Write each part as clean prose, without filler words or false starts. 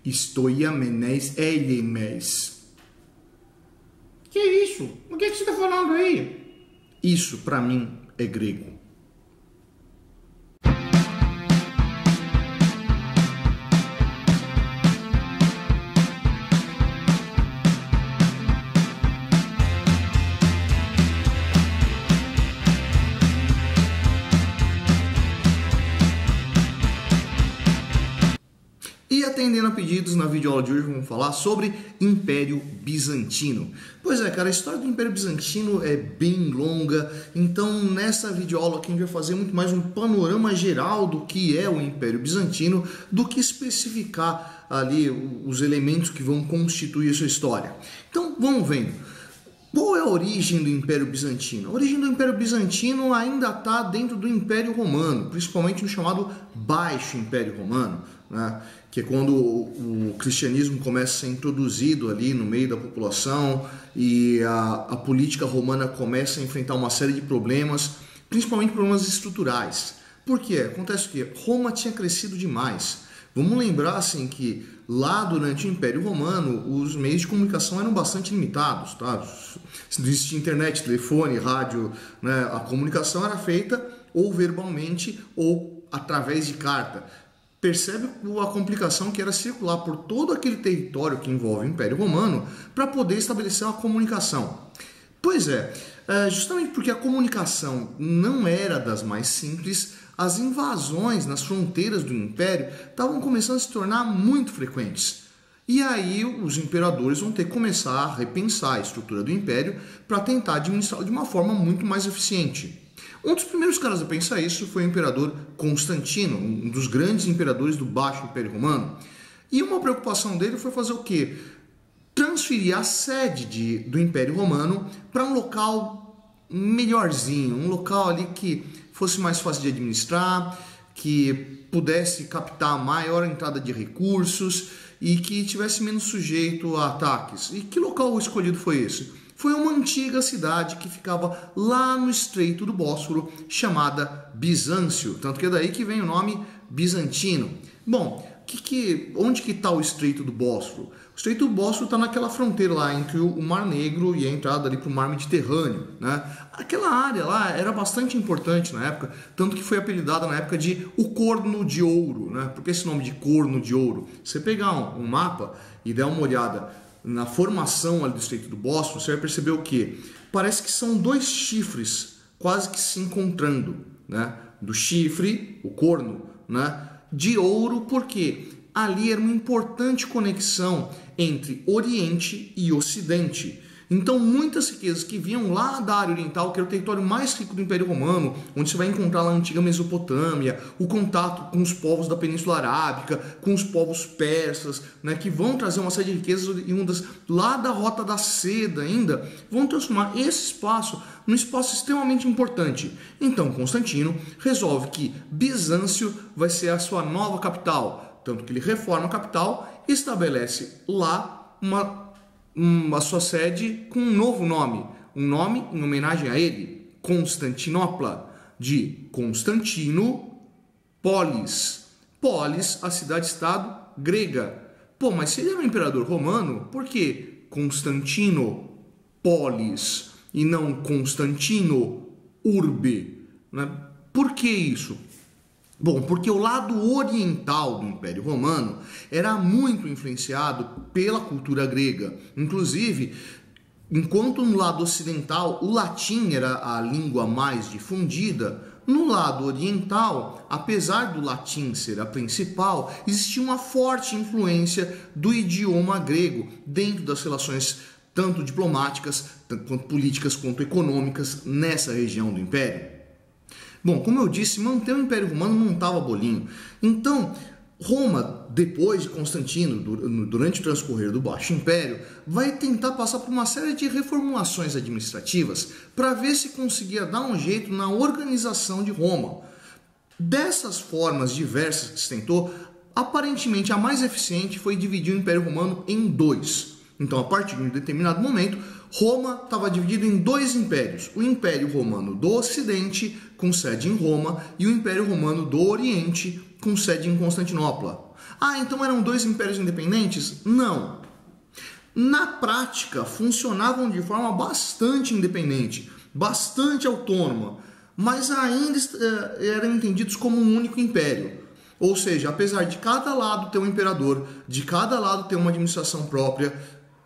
Stoiamenes eilemes. Que isso? O que você está falando aí? Isso, para mim, é grego. E atendendo a pedidos, na videoaula de hoje vamos falar sobre Império Bizantino. Pois é, cara, a história do Império Bizantino é bem longa, então nessa videoaula aqui a gente vai fazer muito mais um panorama geral do que é o Império Bizantino, do que especificar ali os elementos que vão constituir a sua história. Então vamos vendo. Qual é a origem do Império Bizantino? A origem do Império Bizantino ainda está dentro do Império Romano, principalmente no chamado Baixo Império Romano, né? Que é quando o cristianismo começa a ser introduzido ali no meio da população e a política romana começa a enfrentar uma série de problemas, principalmente problemas estruturais. Por quê? Acontece que Roma tinha crescido demais. Vamos lembrar assim que lá durante o Império Romano os meios de comunicação eram bastante limitados, tá? Não existia internet, telefone, rádio, né? A comunicação era feita ou verbalmente ou através de carta. Percebe a complicação que era circular por todo aquele território que envolve o Império Romano para poder estabelecer uma comunicação. Pois é, justamente porque a comunicação não era das mais simples, as invasões nas fronteiras do Império estavam começando a se tornar muito frequentes. E aí os imperadores vão ter que começar a repensar a estrutura do Império para tentar administrá-lo de uma forma muito mais eficiente. Um dos primeiros caras a pensar isso foi o imperador Constantino, um dos grandes imperadores do Baixo Império Romano. E uma preocupação dele foi fazer o quê? Transferir a sede do Império Romano para um local melhorzinho, um local ali que fosse mais fácil de administrar, que pudesse captar maior entrada de recursos e que tivesse menos sujeito a ataques. E que local escolhido foi esse? Foi uma antiga cidade que ficava lá no Estreito do Bósforo, chamada Bizâncio, tanto que é daí que vem o nome bizantino. Bom, onde que está o Estreito do Bósforo? O Estreito do Bósforo está naquela fronteira lá entre o Mar Negro e a entrada ali para o Mar Mediterrâneo, né? Aquela área lá era bastante importante na época, tanto que foi apelidada na época de o Corno de Ouro, né? Por que esse nome de Corno de Ouro? Você pegar um mapa e der uma olhada na formação ali do Estreito do Bósforo, você vai perceber o quê? Parece que são dois chifres quase que se encontrando, né? Do chifre, o corno, né? De ouro, porque ali era uma importante conexão entre Oriente e Ocidente. Então muitas riquezas que vinham lá da área oriental, que era o território mais rico do Império Romano, onde você vai encontrar lá a antiga Mesopotâmia, o contato com os povos da Península Arábica, com os povos persas, né, que vão trazer uma série de riquezas oriundas lá da Rota da Seda ainda, vão transformar esse espaço num espaço extremamente importante. Então Constantino resolve que Bizâncio vai ser a sua nova capital, tanto que ele reforma a capital e estabelece lá a sua sede com um novo nome, um nome em homenagem a ele, Constantinopla, de Constantino, Polis. Polis, a cidade-estado grega. Pô, mas se ele era um imperador romano, por que Constantino, Polis, e não Constantino, Urbe? Né? Por que isso? Bom, porque o lado oriental do Império Romano era muito influenciado pela cultura grega. Inclusive, enquanto no lado ocidental o latim era a língua mais difundida, no lado oriental, apesar do latim ser a principal, existia uma forte influência do idioma grego dentro das relações tanto diplomáticas, quanto políticas, quanto econômicas nessa região do Império. Bom, como eu disse, manter o Império Romano não estava bolinho. Então, Roma, depois de Constantino, durante o transcorrer do Baixo Império, vai tentar passar por uma série de reformulações administrativas para ver se conseguia dar um jeito na organização de Roma. Dessas formas diversas que se tentou, aparentemente a mais eficiente foi dividir o Império Romano em dois. Então, a partir de um determinado momento, Roma estava dividida em dois impérios. O Império Romano do Ocidente, com sede em Roma, e o Império Romano do Oriente, com sede em Constantinopla. Ah, então eram dois impérios independentes? Não. Na prática, funcionavam de forma bastante independente, bastante autônoma, mas ainda eram entendidos como um único império. Ou seja, apesar de cada lado ter um imperador, de cada lado ter uma administração própria,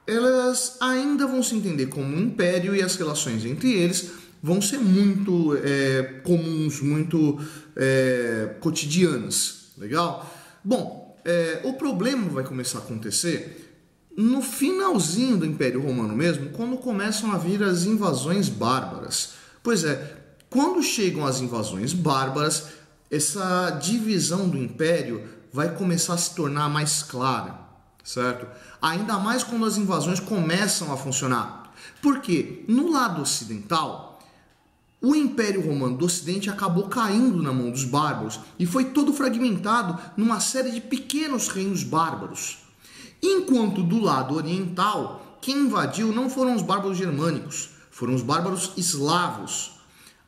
elas ainda vão se entender como um império e as relações entre eles vão ser muito comuns, muito cotidianas. Legal? Bom, o problema vai começar a acontecer no finalzinho do Império Romano mesmo, quando começam a vir as invasões bárbaras. Pois é, quando chegam as invasões bárbaras, essa divisão do Império vai começar a se tornar mais clara, certo? Ainda mais quando as invasões começam a funcionar. Porque no lado ocidental, o Império Romano do Ocidente acabou caindo na mão dos bárbaros e foi todo fragmentado numa série de pequenos reinos bárbaros. Enquanto do lado oriental, quem invadiu não foram os bárbaros germânicos, foram os bárbaros eslavos.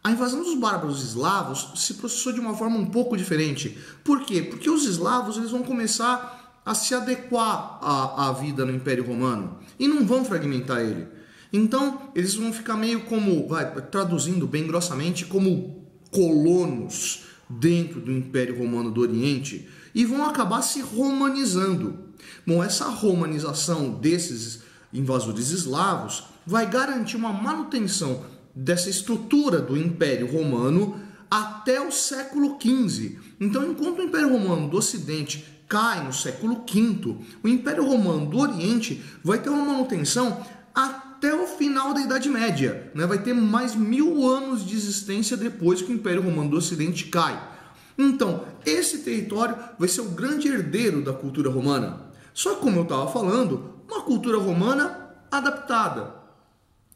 A invasão dos bárbaros eslavos se processou de uma forma um pouco diferente. Por quê? Porque os eslavos eles vão começar a se adequar à vida no Império Romano e não vão fragmentar ele. Então, eles vão ficar meio como, traduzindo bem grossamente, como colonos dentro do Império Romano do Oriente e vão acabar se romanizando. Bom, essa romanização desses invasores eslavos vai garantir uma manutenção dessa estrutura do Império Romano até o século XV. Então, enquanto o Império Romano do Ocidente cai no século V, o Império Romano do Oriente vai ter uma manutenção até o final da Idade Média, né? Vai ter mais 1000 anos de existência depois que o Império Romano do Ocidente cai. Então, esse território vai ser o grande herdeiro da cultura romana. Só que, como eu estava falando, uma cultura romana adaptada.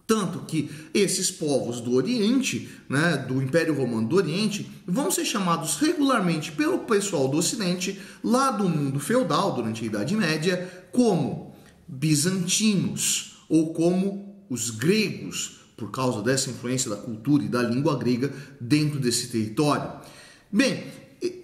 Tanto que esses povos do Oriente, né, do Império Romano do Oriente, vão ser chamados regularmente pelo pessoal do Ocidente, lá do mundo feudal, durante a Idade Média, como bizantinos, ou como os gregos, por causa dessa influência da cultura e da língua grega dentro desse território. Bem,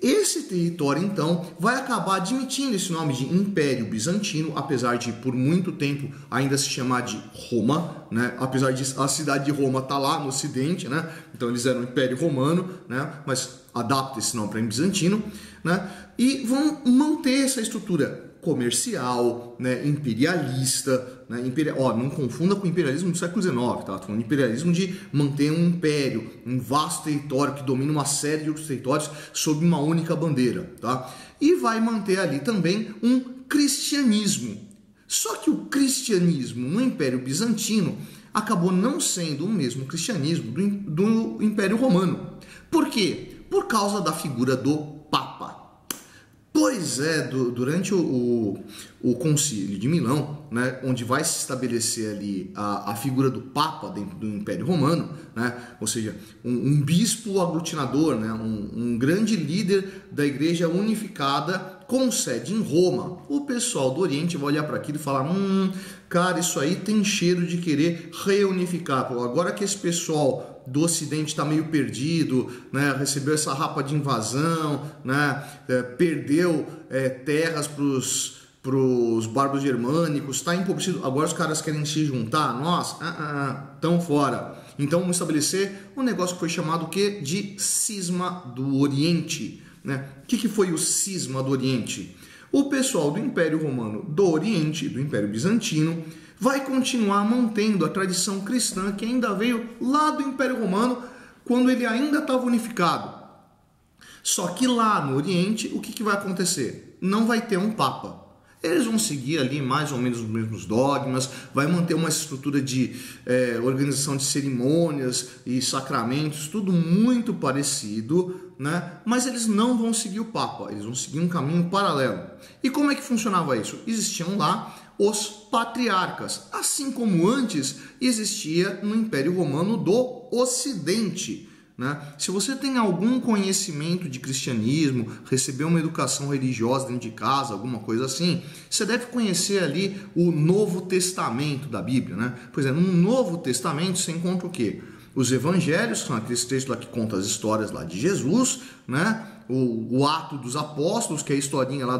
esse território, então, vai acabar admitindo esse nome de Império Bizantino, apesar de, por muito tempo, ainda se chamar de Roma, né? Apesar de a cidade de Roma estar lá no Ocidente, né? Então eles eram Império Romano, né? Mas adapta esse nome para Bizantino, né? E vão manter essa estrutura comercial, né, imperialista, né, não confunda com o imperialismo do século XIX, tá? Tô falando de imperialismo de manter um império, um vasto território que domina uma série de outros territórios sob uma única bandeira, tá? E vai manter ali também um cristianismo. Só que o cristianismo no Império Bizantino acabou não sendo o mesmo cristianismo do Império Romano. Por quê? Por causa da figura do Papa. Pois é, durante o Concílio de Milão, né, onde vai se estabelecer ali a figura do Papa dentro do Império Romano, né, ou seja, um bispo aglutinador, né, um grande líder da Igreja unificada com sede em Roma. O pessoal do Oriente vai olhar para aquilo e falar, cara, isso aí tem cheiro de querer reunificar. Pô, agora que esse pessoal do Ocidente está meio perdido, né? Recebeu essa rapa de invasão, né? Perdeu terras para os bárbaros germânicos, está empobrecido, agora os caras querem se juntar, nós, estão fora. Então vamos estabelecer um negócio que foi chamado o quê? De Cisma do Oriente. Né? O que foi o Cisma do Oriente? O pessoal do Império Romano do Oriente, do Império Bizantino, vai continuar mantendo a tradição cristã que ainda veio lá do Império Romano, quando ele ainda estava unificado. Só que lá no Oriente, o que vai acontecer? Não vai ter um Papa. Eles vão seguir ali mais ou menos os mesmos dogmas, vai manter uma estrutura de organização de cerimônias e sacramentos, tudo muito parecido, né? Mas eles não vão seguir o Papa, eles vão seguir um caminho paralelo. E como é que funcionava isso? Existiam lá os patriarcas, assim como antes existia no Império Romano do Ocidente. Né? Se você tem algum conhecimento de cristianismo, recebeu uma educação religiosa dentro de casa, alguma coisa assim, você deve conhecer ali o Novo Testamento da Bíblia. Né? Pois é, no Novo Testamento você encontra o quê? Os evangelhos, que são aqueles textos lá que contam as histórias lá de Jesus, né? O ato dos apóstolos, que é a historinha lá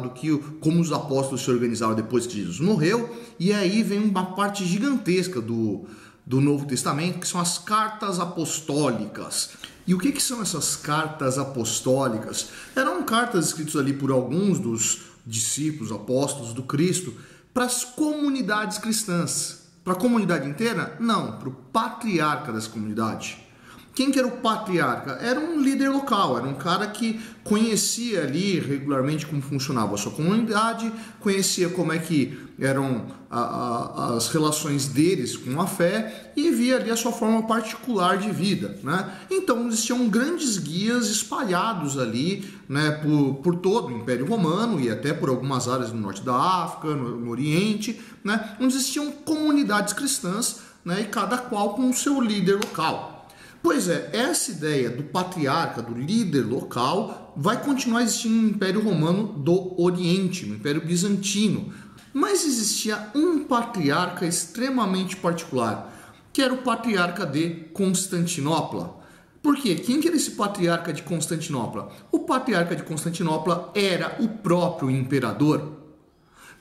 como os apóstolos se organizaram depois que Jesus morreu, e aí vem uma parte gigantesca do Novo Testamento, que são as cartas apostólicas. E o que são essas cartas apostólicas? Eram cartas escritas ali por alguns dos discípulos, apóstolos do Cristo, para as comunidades cristãs. Para a comunidade inteira? Não, para o patriarca dessa comunidade. Quem que era o patriarca? Era um líder local, era um cara que conhecia ali regularmente como funcionava a sua comunidade, conhecia como é que eram as relações deles com a fé e via ali a sua forma particular de vida, né? Então existiam grandes guias espalhados ali, né, por todo o Império Romano e até por algumas áreas no norte da África, no Oriente, né, onde existiam comunidades cristãs, né, e cada qual com o seu líder local. Pois é, essa ideia do patriarca, do líder local, vai continuar existindo no Império Romano do Oriente, no Império Bizantino. Mas existia um patriarca extremamente particular, que era o patriarca de Constantinopla. Por quê? Quem que era esse patriarca de Constantinopla? O patriarca de Constantinopla era o próprio imperador.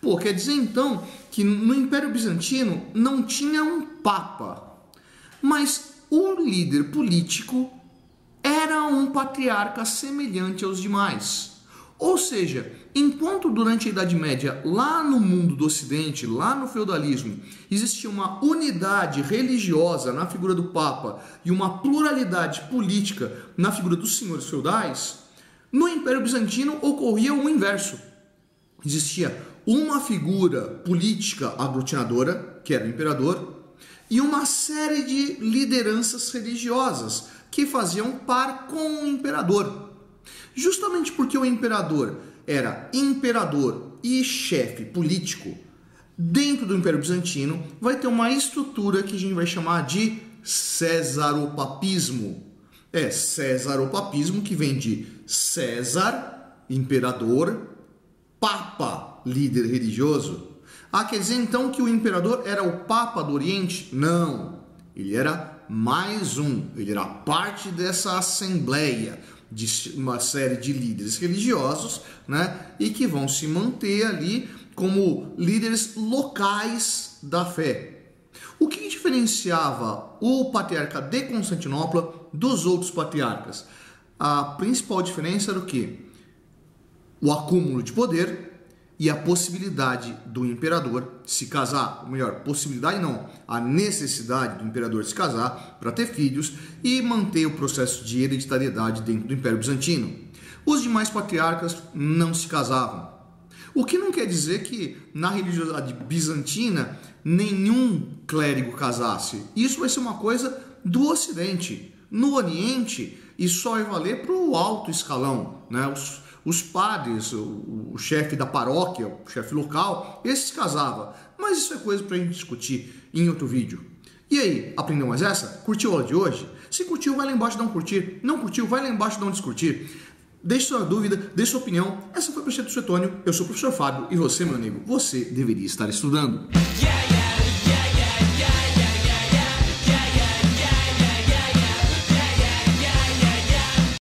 Pô, quer dizer então que no Império Bizantino não tinha um papa, mas o líder político era um patriarca semelhante aos demais. Ou seja, enquanto durante a Idade Média, lá no mundo do Ocidente, lá no feudalismo, existia uma unidade religiosa na figura do Papa e uma pluralidade política na figura dos senhores feudais, no Império Bizantino ocorria o inverso. Existia uma figura política aglutinadora, que era o imperador, e uma série de lideranças religiosas que faziam par com o imperador. Justamente porque o imperador era imperador e chefe político, dentro do Império Bizantino vai ter uma estrutura que a gente vai chamar de cesaropapismo. É cesaropapismo, que vem de César, imperador, Papa, líder religioso. Ah, quer dizer então que o imperador era o Papa do Oriente? Não, ele era mais um, ele era parte dessa assembleia de uma série de líderes religiosos, né, e que vão se manter ali como líderes locais da fé. O que diferenciava o patriarca de Constantinopla dos outros patriarcas? A principal diferença era o quê? O acúmulo de poder e a possibilidade do imperador se casar, ou melhor, possibilidade não, a necessidade do imperador se casar para ter filhos e manter o processo de hereditariedade dentro do Império Bizantino. Os demais patriarcas não se casavam. O que não quer dizer que na religiosidade bizantina nenhum clérigo casasse. Isso vai ser uma coisa do Ocidente. No Oriente, isso só vai valer para o alto escalão, né? Os padres, o chefe da paróquia, o chefe local, esse se casava. Mas isso é coisa para a gente discutir em outro vídeo. E aí, aprendeu mais essa? Curtiu a aula de hoje? Se curtiu, vai lá embaixo e dá um curtir. Não curtiu, vai lá embaixo e dá um descurtir. Deixe sua dúvida, deixe sua opinião. Essa foi o Projeto Suetônio, eu sou o professor Fábio e você, meu amigo, você deveria estar estudando.